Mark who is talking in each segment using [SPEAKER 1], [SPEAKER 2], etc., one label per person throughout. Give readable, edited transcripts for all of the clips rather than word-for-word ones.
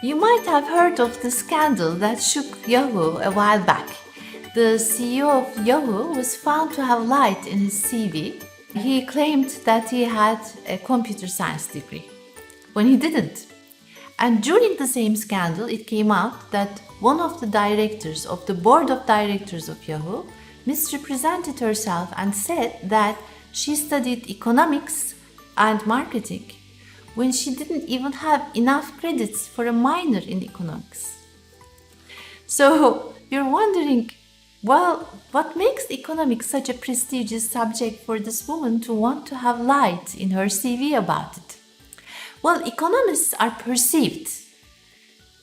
[SPEAKER 1] You might have heard of the scandal that shook Yahoo a while back. The CEO of Yahoo was found to have lied in his CV. He claimed that he had a computer science degree when he didn't. And during the same scandal, it came out that one of the directors of the board of directors of Yahoo misrepresented herself and said that she studied economics and marketing when she didn't even have enough credits for a minor in economics. So you're wondering, well, what makes economics such a prestigious subject for this woman to want to have lied in her CV about it? Well, economists are perceived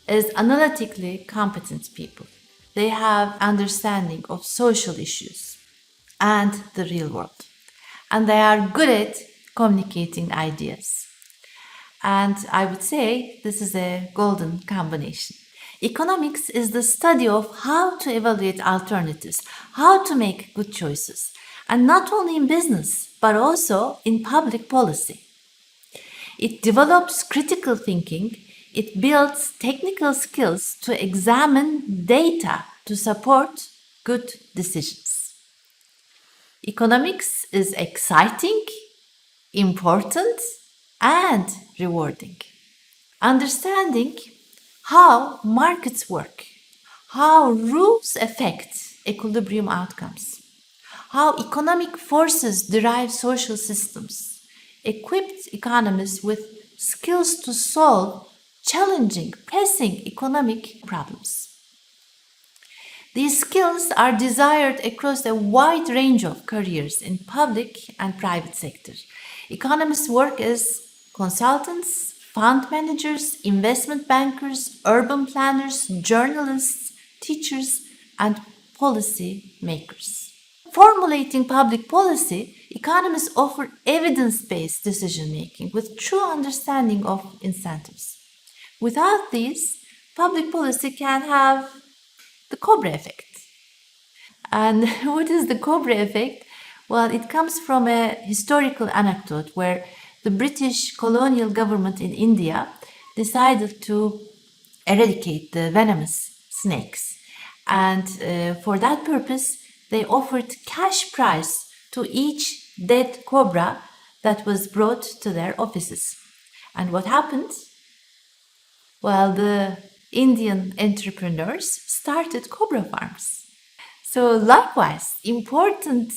[SPEAKER 1] as analytically competent people. They have understanding of social issues and the real world. And they are good at communicating ideas. And I would say this is a golden combination. Economics is the study of how to evaluate alternatives, how to make good choices, and not only in business, but also in public policy. It develops critical thinking, it builds technical skills to examine data to support good decisions. Economics is exciting, important, and rewarding. Understanding how markets work, how rules affect equilibrium outcomes, how economic forces derive social systems, equipped economists with skills to solve challenging, pressing economic problems. These skills are desired across a wide range of careers in public and private sectors. Economists work as consultants, fund managers, investment bankers, urban planners, journalists, teachers, and policy makers. Formulating public policy, economists offer evidence-based decision-making with true understanding of incentives. Without these, public policy can have the Cobra effect. And what is the Cobra effect? Well, it comes from a historical anecdote where the British colonial government in India decided to eradicate the venomous snakes. And for that purpose, they offered cash prize to each dead cobra that was brought to their offices. And what happened? Well, the Indian entrepreneurs started cobra farms. So likewise, important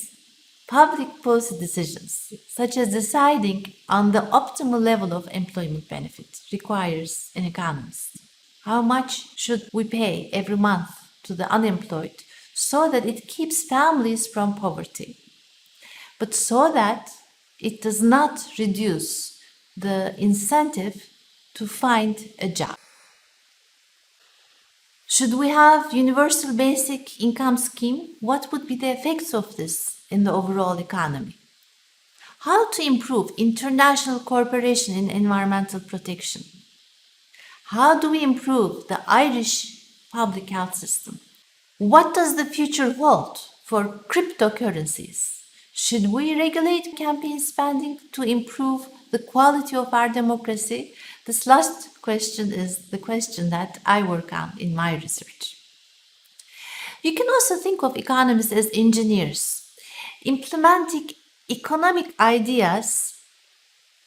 [SPEAKER 1] public policy decisions, such as deciding on the optimal level of employment benefit, requires an economist. How much should we pay every month to the unemployed so that it keeps families from poverty, but so that it does not reduce the incentive to find a job? Should we have universal basic income scheme? What would be the effects of this in the overall economy? How to improve international cooperation in environmental protection? How do we improve the Irish public health system? What does the future hold for cryptocurrencies? Should we regulate campaign spending to improve the quality of our democracy? This last question is the question that I work on in my research. You can also think of economists as engineers, implementing economic ideas,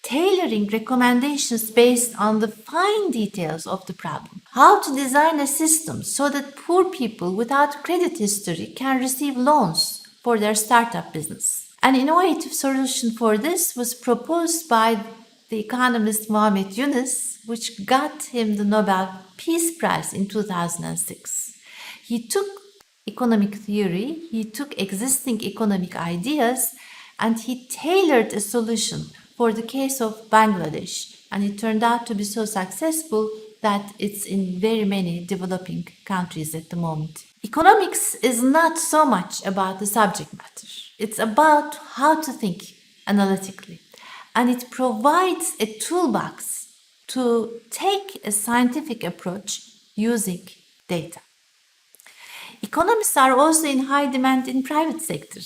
[SPEAKER 1] tailoring recommendations based on the fine details of the problem. How to design a system so that poor people without credit history can receive loans for their startup business. An innovative solution for this was proposed by the economist Muhammad Yunus, which got him the Nobel Peace Prize in 2006. He took economic theory, he took existing economic ideas, and he tailored a solution for the case of Bangladesh. And it turned out to be so successful that it's in very many developing countries at the moment. Economics is not so much about the subject matter. It's about how to think analytically. And it provides a toolbox to take a scientific approach using data. Economists are also in high demand in private sector.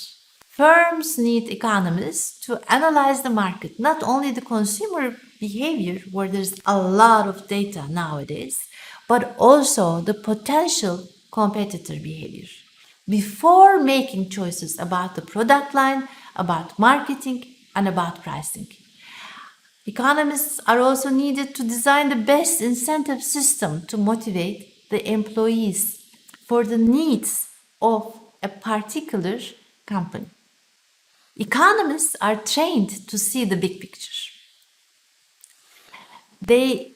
[SPEAKER 1] Firms need economists to analyze the market, not only the consumer behavior, where there's a lot of data nowadays, but also the potential competitor behavior before making choices about the product line, about marketing, and about pricing. Economists are also needed to design the best incentive system to motivate the employees for the needs of a particular company. Economists are trained to see the big picture. They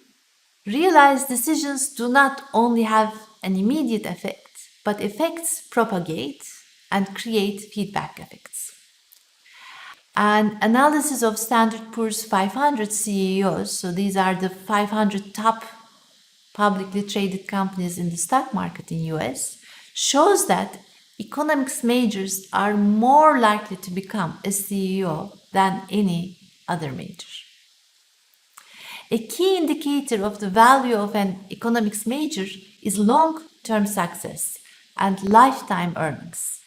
[SPEAKER 1] realize decisions do not only have an immediate effect, but effects propagate and create feedback effects. An analysis of Standard & Poor's 500 CEOs, so these are the 500 top publicly traded companies in the stock market in US, shows that economics majors are more likely to become a CEO than any other major. A key indicator of the value of an economics major is long-term success and lifetime earnings.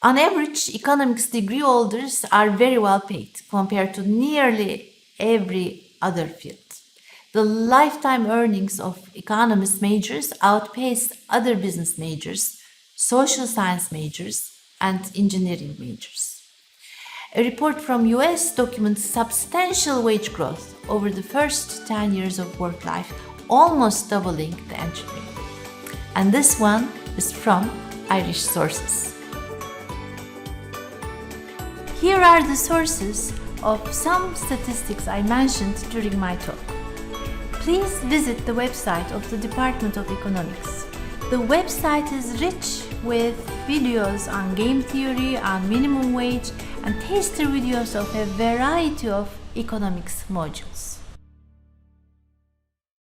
[SPEAKER 1] On average, economics degree holders are very well paid compared to nearly every other field. The lifetime earnings of economics majors outpace other business majors, social science majors, and engineering majors. A report from US documents substantial wage growth over the first 10 years of work life, almost doubling the entry rate. And this one is from Irish sources. Here are the sources of some statistics I mentioned during my talk. Please visit the website of the Department of Economics. The website is rich with videos on game theory, on minimum wage, and taster videos of a variety of economics modules.